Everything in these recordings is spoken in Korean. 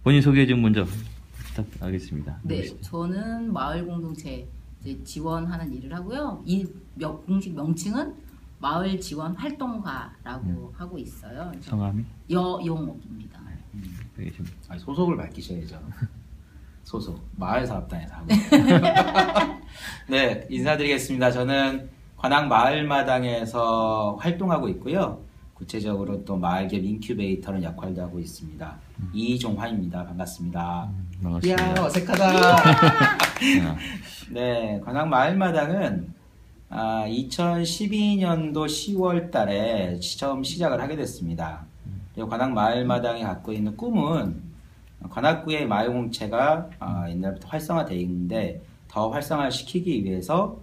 본인 소개 좀 먼저 부탁하겠습니다. 네, 저는 마을 공동체 이제 지원하는 일을 하고요. 이 공식 명칭은 마을 지원 활동가라고 하고 있어요. 성함이? 여용옥입니다. 되게 좀 아니, 소속을 밝히셔야죠. 소속 마을사업단에서 하고. 네, 인사드리겠습니다. 저는 관악 마을마당에서 활동하고 있고요. 구체적으로 또 마을기업 인큐베이터는 역할도 하고 있습니다. 이종환입니다. 반갑습니다. 반갑습니다. 이야, 어색하다. 네, 관악 마을마당은 2012년도 10월 달에 처음 시작을 하게 됐습니다. 관악 마을마당이 갖고 있는 꿈은 관악구의 마을공동체가 옛날부터 활성화되어 있는데 더 활성화시키기 위해서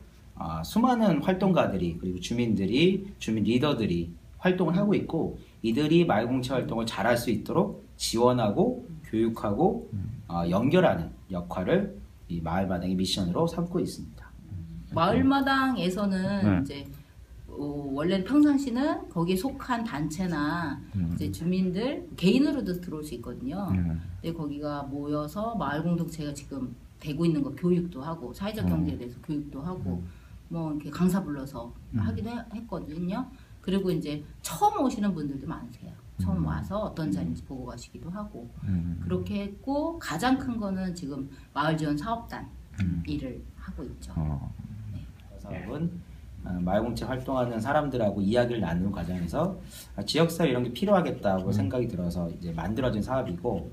수많은 활동가들이 그리고 주민들이 주민 리더들이 활동을 하고 있고 이들이 마을공동체 활동을 잘할 수 있도록 지원하고 교육하고 연결하는 역할을 이 마을마당의 미션으로 삼고 있습니다. 마을마당에서는 이제 원래 평상시는 거기에 속한 단체나 이제 주민들 개인으로도 들어올 수 있거든요. 근데 거기가 모여서 마을 공동체가 지금 되고 있는 거 교육도 하고 사회적 경제에 대해서 교육도 하고 뭐 이렇게 강사 불러서 하기도 했거든요. 그리고 이제 처음 오시는 분들도 많으세요. 처음 와서 어떤 자리인지 보고 가시기도 하고 그렇게 했고 가장 큰 거는 지금 마을 지원 사업단 일을 하고 있죠. 네. 사업은 마을공동체 활동하는 사람들하고 이야기를 나누는 과정에서 지역사회 이런 게 필요하겠다고 생각이 들어서 이제 만들어진 사업이고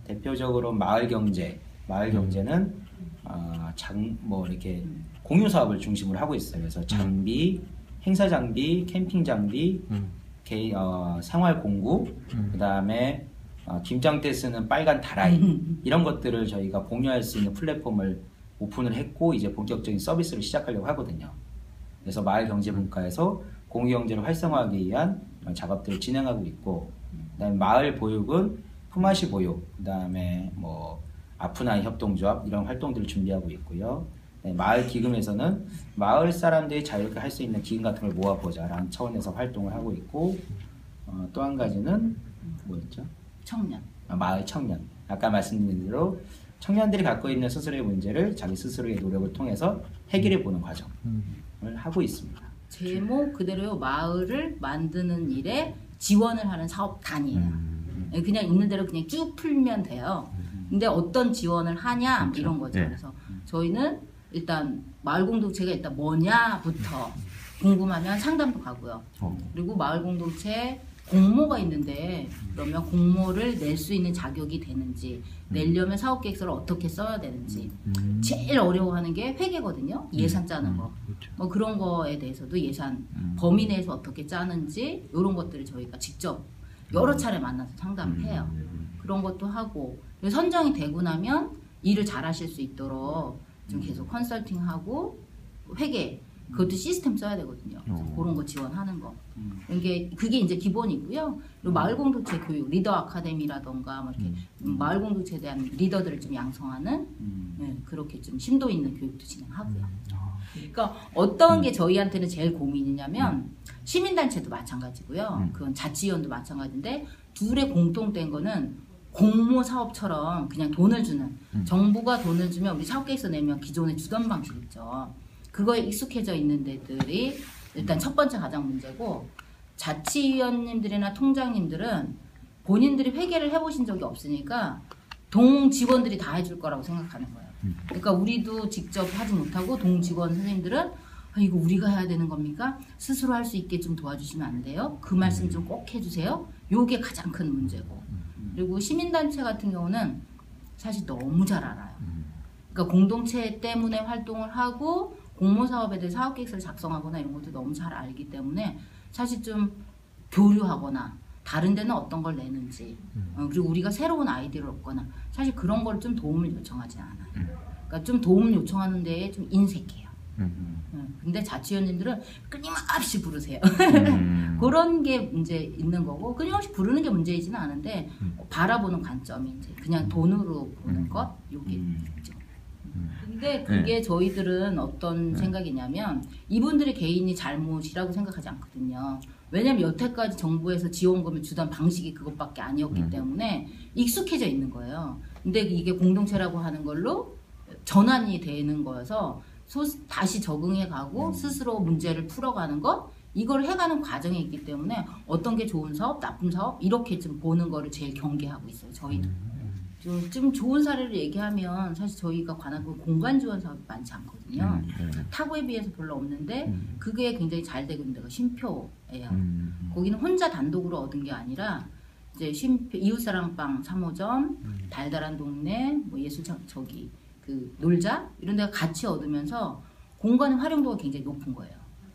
대표적으로 마을경제, 마을경제는 뭐 이렇게 공유 사업을 중심으로 하고 있어요. 그래서 장비, 행사 장비, 캠핑 장비, 생활 공구, 그 다음에 김장 때 쓰는 빨간 다라이 이런 것들을 저희가 공유할 수 있는 플랫폼을 오픈을 했고 이제 본격적인 서비스를 시작하려고 하거든요. 그래서 마을경제분과에서 공유경제를 활성화하기 위한 작업들을 진행하고 있고 그다음에 마을 보육은 품앗이 보육, 그다음에 뭐 아프나이 협동조합 이런 활동들을 준비하고 있고요. 네, 마을 기금에서는 마을 사람들이 자유롭게 할 수 있는 기금 같은 걸 모아보자 라는 차원에서 활동을 하고 있고 또 한 가지는 뭐였죠? 청년. 마을 청년. 아까 말씀드린 대로 청년들이 갖고 있는 스스로의 문제를 자기 스스로의 노력을 통해서 해결해 보는 과정을 하고 있습니다. 제목 그대로요. 마을을 만드는 일에 지원을 하는 사업단이에요. 그냥 있는 대로 그냥 쭉 풀면 돼요. 근데 어떤 지원을 하냐 그렇죠. 이런 거죠. 네. 그래서 저희는 일단 마을 공동체가 일단 뭐냐부터 궁금하면 상담도 가고요. 그리고 마을 공동체 공모가 있는데 그러면 공모를 낼 수 있는 자격이 되는지 내려면 사업계획서를 어떻게 써야 되는지 제일 어려워하는 게 회계거든요. 예산 짜는 거. 그렇죠. 뭐 그런 거에 대해서도 예산 범위 내에서 어떻게 짜는지 이런 것들을 저희가 직접 여러 차례 만나서 상담을 해요. 그런 것도 하고 선정이 되고 나면 일을 잘 하실 수 있도록 좀 계속 컨설팅하고 회계 그것도 시스템 써야 되거든요. 그래서 그런 거 지원하는 거. 그게 이제 기본이고요. 그리고 마을 공동체 교육, 리더 아카데미라던가 뭐 이렇게 마을 공동체에 대한 리더들을 좀 양성하는 네, 그렇게 좀 심도 있는 교육도 진행하고요. 그러니까 어떤 게 저희한테는 제일 고민이냐면 시민단체도 마찬가지고요. 그건 자치위원도 마찬가지인데 둘의 공통된 거는 공모 사업처럼 그냥 돈을 주는 정부가 돈을 주면 우리 사업계획서 내면 기존에 주던 방식 있죠. 그거에 익숙해져 있는 데들이 일단 첫 번째 가장 문제고 자치위원님들이나 통장님들은 본인들이 회계를 해보신 적이 없으니까 동직원들이 다 해줄 거라고 생각하는 거예요. 그러니까 우리도 직접 하지 못하고 동직원 선생님들은 이거 우리가 해야 되는 겁니까? 스스로 할 수 있게 좀 도와주시면 안 돼요? 그 말씀 좀 꼭 해주세요. 요게 가장 큰 문제고 그리고 시민단체 같은 경우는 사실 너무 잘 알아요. 그러니까 공동체 때문에 활동을 하고 공모사업에 대해 사업계획서를 작성하거나 이런 것도 너무 잘 알기 때문에 사실 좀 교류하거나 다른 데는 어떤 걸 내는지 그리고 우리가 새로운 아이디어를 얻거나 사실 그런 걸 좀 도움을 요청하지 않아요. 그러니까 좀 도움을 요청하는 데에 좀 인색해요. 근데 자치위원님들은 끊임없이 부르세요. 그런 게 문제 있는 거고 끊임없이 부르는 게 문제이지는 않은데 바라보는 관점이 이제 그냥 돈으로 보는 것 요게 있죠. 근데 그게 저희들은 어떤 생각이냐면 이분들의 개인이 잘못이라고 생각하지 않거든요. 왜냐면 여태까지 정부에서 지원금을 주던 방식이 그것밖에 아니었기 때문에 익숙해져 있는 거예요. 근데 이게 공동체라고 하는 걸로 전환이 되는 거여서 다시 적응해 가고 스스로 문제를 풀어가는 것, 이걸 해가는 과정에 있기 때문에 어떤 게 좋은 사업, 나쁜 사업 이렇게 좀 보는 거를 제일 경계하고 있어요. 저희는. 좀 좋은 사례를 얘기하면 사실 저희가 관악구 공간 지원 사업이 많지 않거든요. 타구에 비해서 별로 없는데 그게 굉장히 잘 되고 있는 데가 쉼표예요. 거기는 혼자 단독으로 얻은 게 아니라 이제 쉼표, 이웃사랑방 3호점, 달달한 동네, 뭐 예술장 저기 그 놀자 이런 데가 같이 얻으면서 공간의 활용도가 굉장히 높은 거예요.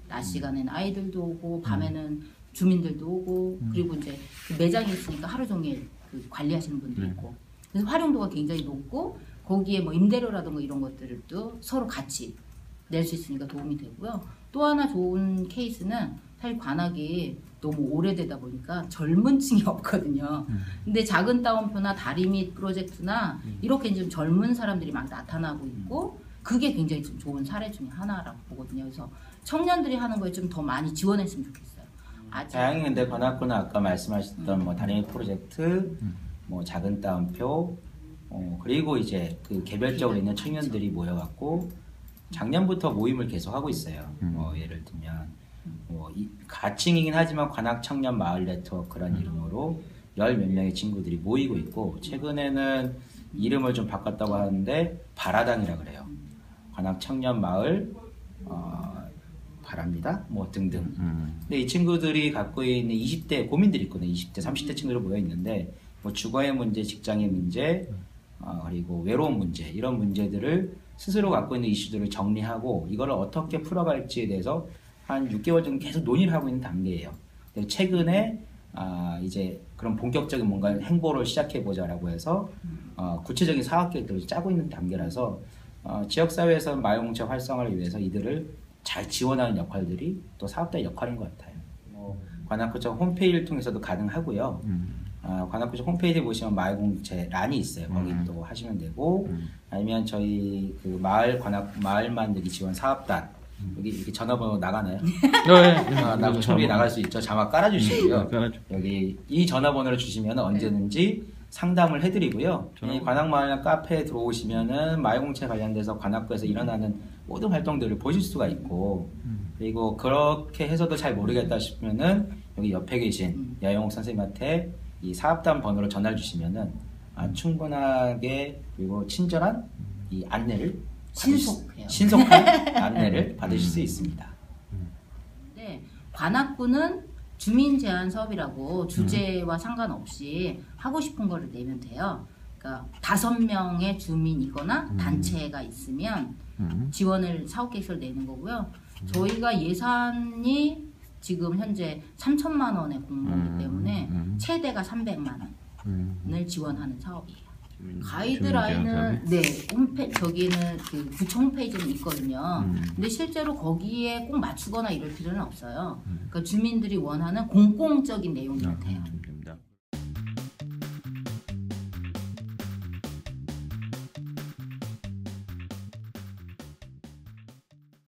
낮 시간에는 아이들도 오고 밤에는 주민들도 오고 그리고 이제 그 매장이 있으니까 하루 종일 그 관리하시는 분도 있고 그래서 활용도가 굉장히 높고 거기에 뭐 임대료라든가 이런 것들도 서로 같이 낼 수 있으니까 도움이 되고요. 또 하나 좋은 케이스는 사실 관악이 너무 오래되다 보니까 젊은 층이 없거든요. 근데 작은 따옴표나 다리밑 프로젝트나 이렇게 좀 젊은 사람들이 막 나타나고 있고 그게 굉장히 좀 좋은 사례 중에 하나라고 보거든요. 그래서 청년들이 하는 거에 좀 더 많이 지원했으면 좋겠어요. 다양히 근데 관악구는 아까 말씀하셨던 뭐 다리밑 프로젝트, 뭐 작은 따옴표, 그리고 이제 그 개별적으로 있는 청년들이 모여갖고 작년부터 모임을 계속 하고 있어요. 뭐 예를 들면 뭐 가칭이긴 하지만 관악 청년 마을 네트워크라는 이름으로 열 몇 명의 친구들이 모이고 있고 최근에는 이름을 좀 바꿨다고 하는데 바라당이라 그래요. 관악 청년 마을 바랍니다. 뭐 등등. 근데 이 친구들이 갖고 있는 20대 고민들이 있거든요. 20대, 30대 친구들 모여 있는데 뭐 주거의 문제, 직장의 문제, 그리고 외로운 문제 이런 문제들을 스스로 갖고 있는 이슈들을 정리하고 이거를 어떻게 풀어갈지에 대해서 한 6개월 정도 계속 논의를 하고 있는 단계예요. 근데 최근에 이제 그런 본격적인 뭔가 행보를 시작해보자라고 해서 구체적인 사업 계획들을 짜고 있는 단계라서 지역사회에서 마을공동체 활성화를 위해서 이들을 잘 지원하는 역할들이 또 사업자의 역할인 것 같아요. 관악구청 홈페이지를 통해서도 가능하고요. 관악구청 홈페이지 보시면 마을공동체 란이 있어요. 거기 또 하시면 되고 아니면 저희 그 마을 만들기 지원 사업단 여기 이렇게 전화번호 나가나요? 소리 나갈 수 있죠. 자막 깔아주시고요. 여기 이 전화번호를 주시면 언제든지 상담을 해드리고요. 이 관악마을 카페에 들어오시면은 마을공동체 관련돼서 관악구에서 일어나는 모든 활동들을 보실 수가 있고 그리고 그렇게 해서도 잘 모르겠다 싶으면은 여기 옆에 계신 여영옥 선생님한테 이 사업단 번호로 전화를 주시면은 충분하게 그리고 친절한 이 안내를 신속한 안내를 받으실 수 있습니다. 네, 관악구는 주민 제한 사업이라고 주제와 상관없이 하고 싶은 거를 내면 돼요. 그러니까 5명의 주민이거나 단체가 있으면 지원을 사업 계획서를 내는 거고요. 저희가 예산이 지금 현재 3천만 원의 공모이기 때문에 최대가 300만 원을 지원하는 사업이에요. 가이드라인은 저기는 그 구청 홈페이지는 있거든요. 근데 실제로 거기에 꼭 맞추거나 이럴 필요는 없어요. 그러니까 주민들이 원하는 공공적인 내용 같아요.